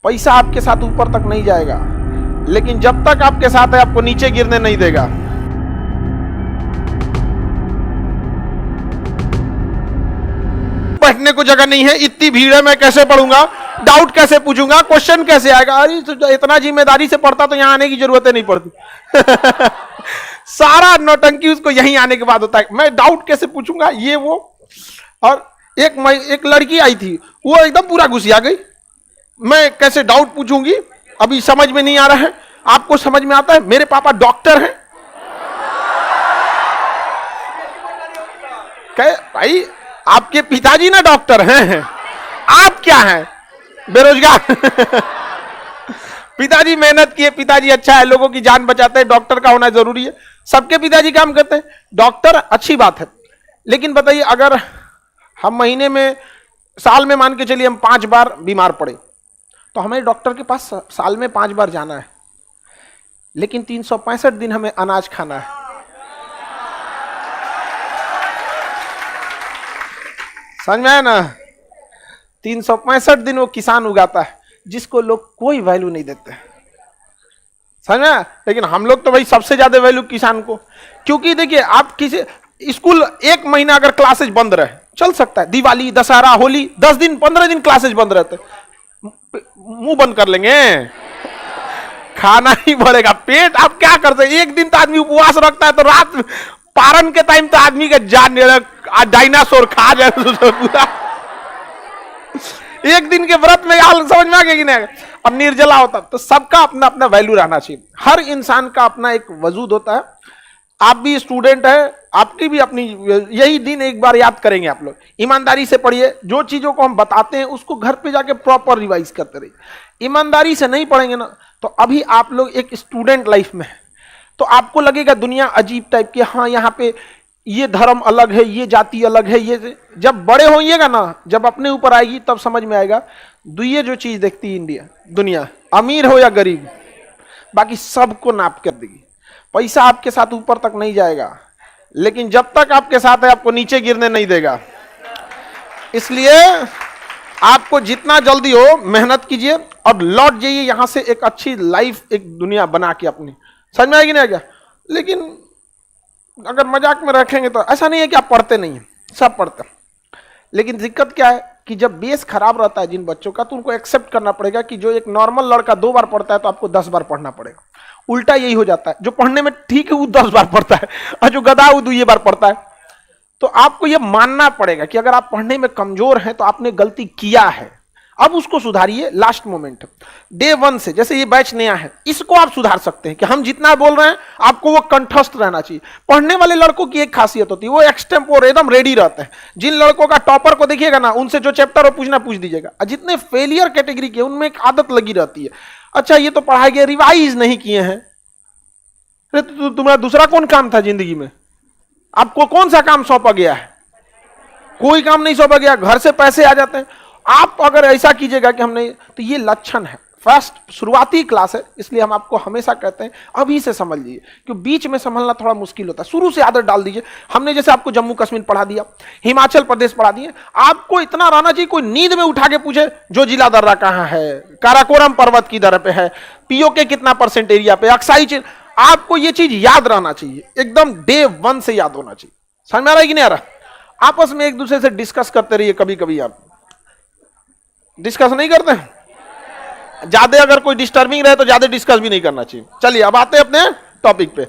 पैसा आपके साथ ऊपर तक नहीं जाएगा, लेकिन जब तक आपके साथ है आपको नीचे गिरने नहीं देगा। बैठने को जगह नहीं है, इतनी भीड़ है, मैं कैसे पढ़ूंगा, डाउट कैसे पूछूंगा, क्वेश्चन कैसे आएगा, अरे तो इतना जिम्मेदारी से पढ़ता तो यहां आने की जरूरत नहीं पड़ती। सारा नौटंकी उसको यहीं आने के बाद होता है, मैं डाउट कैसे पूछूंगा, ये वो। और एक लड़की आई थी, वो एकदम पूरा घुसिया गई, मैं कैसे डाउट पूछूंगी, अभी समझ में नहीं आ रहा है। आपको समझ में आता है, मेरे पापा डॉक्टर हैं। भाई आपके पिताजी ना डॉक्टर हैं, आप क्या हैं, बेरोजगार। पिताजी मेहनत किए, पिताजी अच्छा है, लोगों की जान बचाते हैं, डॉक्टर का होना जरूरी है। सबके पिताजी काम करते हैं, डॉक्टर अच्छी बात है, लेकिन बताइए अगर हम महीने में, साल में मान के चलिए हम 5 बार बीमार पड़े, तो हमें डॉक्टर के पास साल में 5 बार जाना है, लेकिन 365 दिन हमें अनाज खाना है। समझ में आया ना? 365 दिन वो किसान उगाता है, जिसको लोग कोई वैल्यू नहीं देते, समझ में? लेकिन हम लोग तो भाई सबसे ज्यादा वैल्यू किसान को, क्योंकि देखिए आप किसी स्कूल 1 महीना अगर क्लासेज बंद रहे, चल सकता है, दिवाली, दशहरा, होली, 10 दिन 15 दिन क्लासेज बंद रहते, मुंह बंद कर लेंगे, खाना ही बढ़ेगा, पेट आप क्या करते हैं। एक दिन तो आदमी उपवास रखता है, तो रात पारण के टाइम तो आदमी का जान डायनासोर खा जाए पूरा। एक दिन के व्रत में हाल समझ में आ गया कि नहीं? और निर्जला होता, तो सबका अपना अपना वैल्यू रहना चाहिए, हर इंसान का अपना एक वजूद होता है। आप भी स्टूडेंट है, आपकी भी अपनी, यही दिन एक बार याद करेंगे आप लोग, ईमानदारी से पढ़िए, जो चीजों को हम बताते हैं उसको घर पे जाके प्रॉपर रिवाइज करते रहिए। ईमानदारी से नहीं पढ़ेंगे ना, तो अभी आप लोग एक स्टूडेंट लाइफ में है, तो आपको लगेगा दुनिया अजीब टाइप की, हाँ यहाँ पे ये धर्म अलग है, ये जाति अलग है, ये जब बड़े होइएगा ना, जब अपने ऊपर आएगी तब समझ में आएगा। दुनिया जो चीज देखती है इंडिया, दुनिया अमीर हो या गरीब, बाकी सबको नाप कर देगी। पैसा आपके साथ ऊपर तक नहीं जाएगा, लेकिन जब तक आपके साथ है आपको नीचे गिरने नहीं देगा। इसलिए आपको जितना जल्दी हो मेहनत कीजिए और लौट जाइए यहां से एक अच्छी लाइफ, एक दुनिया बना के अपनी। समझ में आएगी नहीं क्या? लेकिन अगर मजाक में रखेंगे तो ऐसा नहीं है कि आप पढ़ते नहीं हैं, सब पढ़ते हैं, लेकिन दिक्कत क्या है कि जब बेस खराब रहता है जिन बच्चों का, तो उनको एक्सेप्ट करना पड़ेगा कि जो एक नॉर्मल लड़का 2 बार पढ़ता है तो आपको 10 बार पढ़ना पड़ेगा। उल्टा यही हो जाता है, जो पढ़ने में ठीक है वो 10 बार पढ़ता है, और जो गधा वो 2 बार पढ़ता है। तो आपको यह मानना पड़ेगा कि अगर आप पढ़ने में कमजोर हैं तो आपने गलती किया है, अब उसको सुधारिए। लास्ट मोमेंट डे 1 से, जैसे ये बैच नया है, इसको आप सुधार सकते हैं कि हम जितना बोल रहे हैं आपको वो कंठस्थ रहना चाहिए। पढ़ने वाले लड़कों की एक खासियत होती है, वो एक्सटेम्पोर एकदम रेडी रहते हैं। जिन लड़कों का टॉपर को देखिएगा ना, उनसे जो चैप्टर हो पूछना पूछ दीजिएगा। जितने फेलियर कैटेगरी के, उनमें एक आदत लगी रहती है, अच्छा ये तो पढ़ाई गया, रिवाइज नहीं किए हैं। अरे तुम्हारा दूसरा कौन काम था जिंदगी में? आपको कौन सा काम सौंपा गया है? कोई काम नहीं सौंपा गया, घर से पैसे आ जाते हैं। आप अगर ऐसा कीजिएगा कि हम नहीं, तो ये लक्षण है। फर्स्ट शुरुआती क्लास है, इसलिए हम आपको हमेशा कहते हैं अभी से समझ लीजिए, क्योंकि बीच में संभलना थोड़ा मुश्किल होता है। शुरू से आदत डाल दीजिए। हमने जैसे आपको जम्मू कश्मीर पढ़ा दिया, हिमाचल प्रदेश पढ़ा दिए, आपको इतना रहना चाहिए कोई नींद में उठा के पूछे जो जिला दर्रा कहाँ है, काराकोरम पर्वत की दर पे है, पीओके कितना % एरिया पे, अक्साई, आपको ये चीज याद रहना चाहिए, एकदम डे 1 से याद होना चाहिए। समझ में आ रहा है कि नहीं आ रहा? आपस में एक दूसरे से डिस्कस करते रहिए। कभी कभी आप डिस्कस नहीं करते हैं, ज्यादा अगर कोई डिस्टर्बिंग रहे तो ज्यादा डिस्कस भी नहीं करना चाहिए। चलिए अब आते हैं अपने टॉपिक पे।